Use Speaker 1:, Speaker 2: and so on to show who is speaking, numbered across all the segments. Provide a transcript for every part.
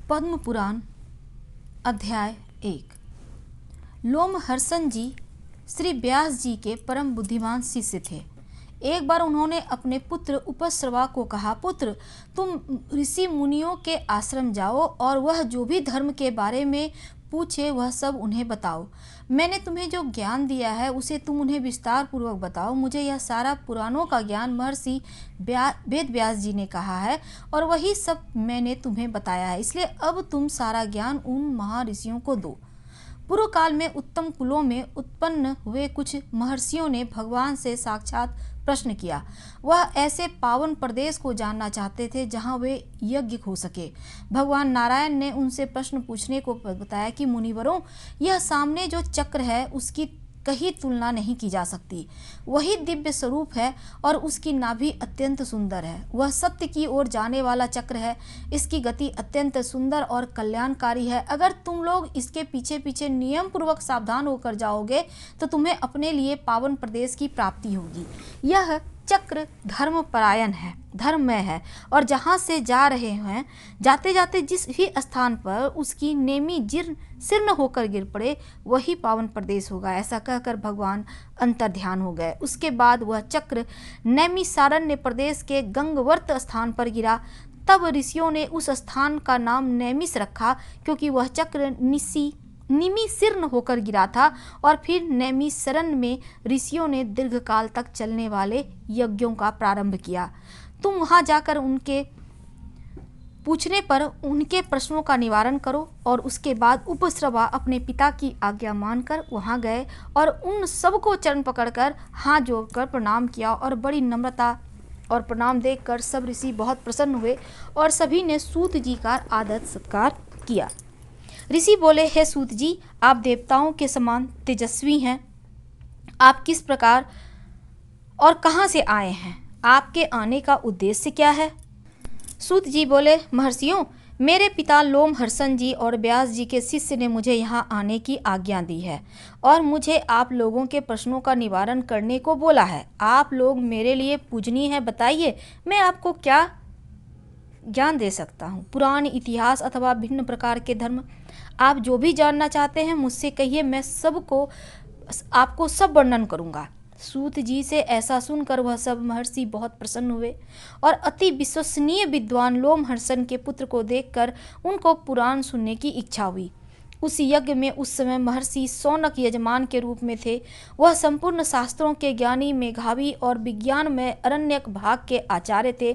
Speaker 1: पद्म पुराण अध्याय 1। लोमहर्षण जी श्री व्यास जी के परम बुद्धिमान शिष्य थे। एक बार उन्होंने अपने पुत्र उपस्रवा को कहा, पुत्र, तुम ऋषि मुनियों के आश्रम जाओ और वह जो भी धर्म के बारे में पूछे वह सब उन्हें बताओ। मैंने तुम्हें जो ज्ञान दिया है उसे तुम उन्हें विस्तार पूर्वक बताओ। मुझे यह सारा पुराणों का ज्ञान महर्षि वेद व्यास जी ने कहा है और वही सब मैंने तुम्हें बताया है, इसलिए अब तुम सारा ज्ञान उन महर्षियों को दो। पूर्व काल में उत्तम कुलों में उत्पन्न हुए कुछ महर्षियों ने भगवान से साक्षात प्रश्न किया। वह ऐसे पावन प्रदेश को जानना चाहते थे जहां वे यज्ञ हो सके। भगवान नारायण ने उनसे प्रश्न पूछने को बताया कि मुनिवरों, यह सामने जो चक्र है उसकी कहीं तुलना नहीं की जा सकती। वही दिव्य स्वरूप है और उसकी नाभि अत्यंत सुंदर है। वह सत्य की ओर जाने वाला चक्र है। इसकी गति अत्यंत सुंदर और कल्याणकारी है। अगर तुम लोग इसके पीछे पीछे नियम पूर्वक सावधान होकर जाओगे तो तुम्हें अपने लिए पावन प्रदेश की प्राप्ति होगी। यह चक्र धर्मपरायण है, धर्ममय है और जहाँ से जा रहे हैं जाते जाते जिस भी स्थान पर उसकी नेमी शीर्ण होकर गिर पड़े वही पावन प्रदेश होगा। ऐसा कहकर भगवान अंतर्ध्यान हो गए। उसके बाद वह चक्र नैमिषारण्य प्रदेश के गंगवर्त स्थान पर गिरा। तब ऋषियों ने उस स्थान का नाम नैमिष रखा क्योंकि वह चक्र निमिषीर्ण होकर गिरा था। और फिर नैमिषारण्य में ऋषियों ने दीर्घकाल तक चलने वाले यज्ञों का प्रारंभ किया। तुम वहां जाकर उनके पूछने पर उनके प्रश्नों का निवारण करो। और उसके बाद उपस्रवा अपने पिता की आज्ञा मानकर वहां गए और उन सबको चरण पकड़कर हाथ जोड़कर प्रणाम किया और बड़ी नम्रता और प्रणाम देखकर सब ऋषि बहुत प्रसन्न हुए और सभी ने सूत जी का आदर सत्कार किया। ऋषि बोले, हे सूत जी, आप देवताओं के समान तेजस्वी हैं। आप किस प्रकार और कहाँ से आए हैं? आपके आने का उद्देश्य क्या है? सूत जी बोले, महर्षियों, मेरे पिता लोमहर्षण जी और व्यास जी के शिष्य ने मुझे यहाँ आने की आज्ञा दी है और मुझे आप लोगों के प्रश्नों का निवारण करने को बोला है। आप लोग मेरे लिए पूजनीय हैं। बताइए, मैं आपको क्या ज्ञान दे सकता हूँ? पुराण, इतिहास अथवा भिन्न प्रकार के धर्म, आप जो भी जानना चाहते हैं मुझसे कहिए, मैं आपको सब वर्णन करूँगा। सूत जी से ऐसा सुनकर वह सब महर्षि बहुत प्रसन्न हुए और अति विश्वसनीय विद्वान लोमहर्षण के पुत्र को देखकर उनको पुराण सुनने की इच्छा हुई। उस यज्ञ में उस समय महर्षि शौनक यजमान के रूप में थे। वह संपूर्ण शास्त्रों के ज्ञानी, मेधावी और विज्ञान में अरण्यक भाग के आचार्य थे।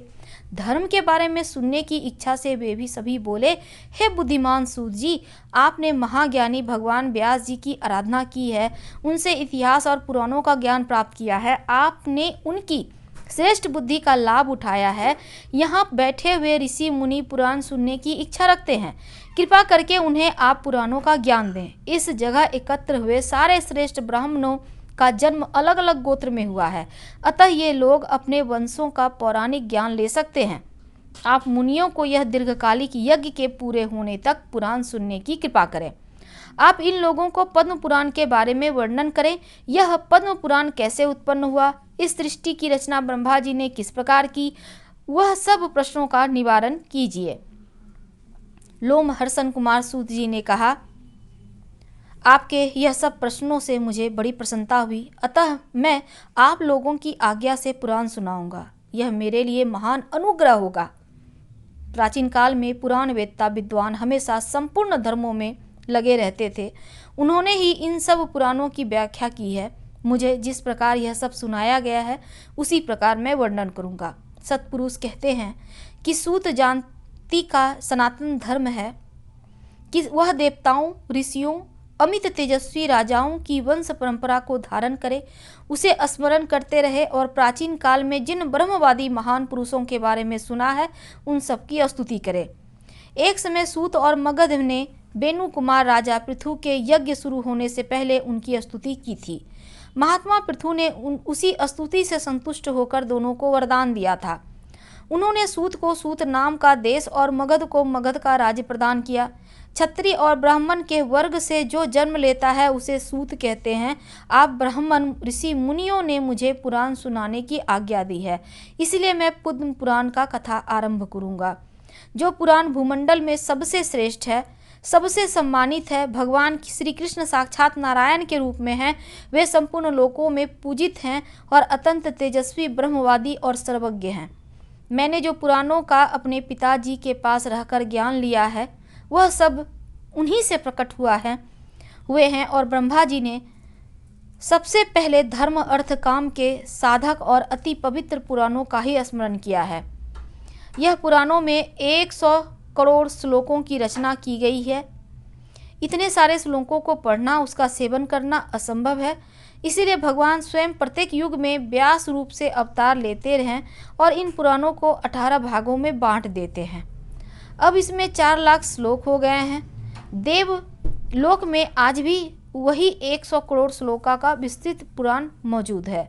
Speaker 1: धर्म के बारे में सुनने की इच्छा से वे भी सभी बोले, हे बुद्धिमान सूत जी, आपने महाज्ञानी भगवान व्यास जी की आराधना की है, उनसे इतिहास और पुराणों का ज्ञान प्राप्त किया है। आपने उनकी श्रेष्ठ बुद्धि का लाभ उठाया है। यहाँ बैठे हुए ऋषि मुनि पुराण सुनने की इच्छा रखते हैं। कृपा करके उन्हें आप पुराणों का ज्ञान दें। इस जगह एकत्र हुए सारे श्रेष्ठ ब्राह्मणों का जन्म अलग अलग गोत्र में हुआ है, अतः ये लोग अपने वंशों का पौराणिक ज्ञान ले सकते हैं। आप मुनियों को यह दीर्घकालिक यज्ञ के पूरे होने तक पुराण सुनने की कृपा करें। आप इन लोगों को पद्म पुराण के बारे में वर्णन करें। यह पद्म पुराण कैसे उत्पन्न हुआ, इस सृष्टि की रचना ब्रह्मा जी ने किस प्रकार की, वह सब प्रश्नों का निवारण कीजिए। लोमहर्षण कुमार सूत जी ने कहा, आपके यह सब प्रश्नों से मुझे बड़ी प्रसन्नता हुई, अतः मैं आप लोगों की आज्ञा से पुराण सुनाऊंगा। यह मेरे लिए महान अनुग्रह होगा। प्राचीन काल में पुराण वेत्ता विद्वान हमेशा संपूर्ण धर्मों में लगे रहते थे। उन्होंने ही इन सब पुराणों की व्याख्या की है। मुझे जिस प्रकार यह सब सुनाया गया है उसी प्रकार मैं वर्णन करूंगा। सत्पुरुष कहते हैं कि सूत जाति का सनातन धर्म है कि वह देवताओं, ऋषियों, अमित तेजस्वी राजाओं की वंश परंपरा को धारण करे, उसे स्मरण करते रहे और प्राचीन काल में जिन ब्रह्मवादी महान पुरुषों के बारे में सुना है उन सबकी स्तुति करे। एक समय सूत और मगध ने बेनु कुमार राजा पृथु के यज्ञ शुरू होने से पहले उनकी स्तुति की थी। महात्मा पृथु ने उसी स्तुति से संतुष्ट होकर दोनों को वरदान दिया था। उन्होंने सूत को सूत नाम का देश और मगध को मगध का राज्य प्रदान किया। क्षत्रिय और ब्राह्मण के वर्ग से जो जन्म लेता है उसे सूत कहते हैं। आप ब्राह्मण ऋषि मुनियों ने मुझे पुराण सुनाने की आज्ञा दी है, इसलिए मैं पद्म पुराण का कथा आरंभ करूंगा। जो पुराण भूमंडल में सबसे श्रेष्ठ है, सबसे सम्मानित है, भगवान श्री कृष्ण साक्षात नारायण के रूप में हैं, वे संपूर्ण लोकों में पूजित हैं और अत्यंत तेजस्वी, ब्रह्मवादी और सर्वज्ञ हैं। मैंने जो पुराणों का अपने पिताजी के पास रहकर ज्ञान लिया है, वह सब उन्हीं से प्रकट हुए हैं और ब्रह्मा जी ने सबसे पहले धर्म, अर्थ, काम के साधक और अति पवित्र पुराणों का ही स्मरण किया है। यह पुराणों में 100 करोड़ श्लोकों की रचना की गई है। इतने सारे श्लोकों को पढ़ना, उसका सेवन करना असंभव है। इसीलिए भगवान स्वयं प्रत्येक युग में व्यास रूप से अवतार लेते हैं और इन पुराणों को 18 भागों में बांट देते हैं। अब इसमें 4 लाख श्लोक हो गए हैं। देवलोक में आज भी वही 100 करोड़ श्लोका का विस्तृत पुराण मौजूद है।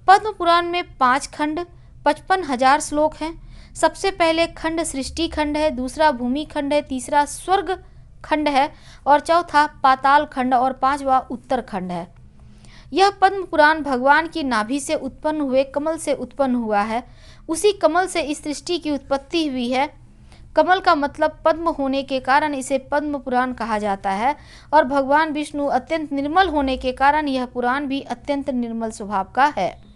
Speaker 1: पद्म पुराण में 5 खंड 55,000 श्लोक हैं। सबसे पहले खंड सृष्टि खंड है, दूसरा भूमि खंड है, तीसरा स्वर्ग खंड है और चौथा पाताल खंड और 5वां उत्तर खंड है। यह पद्म पुराण भगवान की नाभि से उत्पन्न हुए कमल से उत्पन्न हुआ है। उसी कमल से इस सृष्टि की उत्पत्ति हुई है। कमल का मतलब पद्म होने के कारण इसे पद्म पुराण कहा जाता है और भगवान विष्णु अत्यंत निर्मल होने के कारण यह पुराण भी अत्यंत निर्मल स्वभाव का है।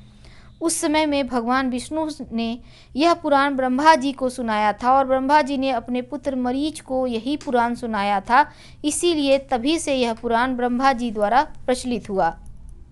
Speaker 1: उस समय में भगवान विष्णु ने यह पुराण ब्रह्मा जी को सुनाया था और ब्रह्मा जी ने अपने पुत्र मरीच को यही पुराण सुनाया था। इसीलिए तभी से यह पुराण ब्रह्मा जी द्वारा प्रचलित हुआ।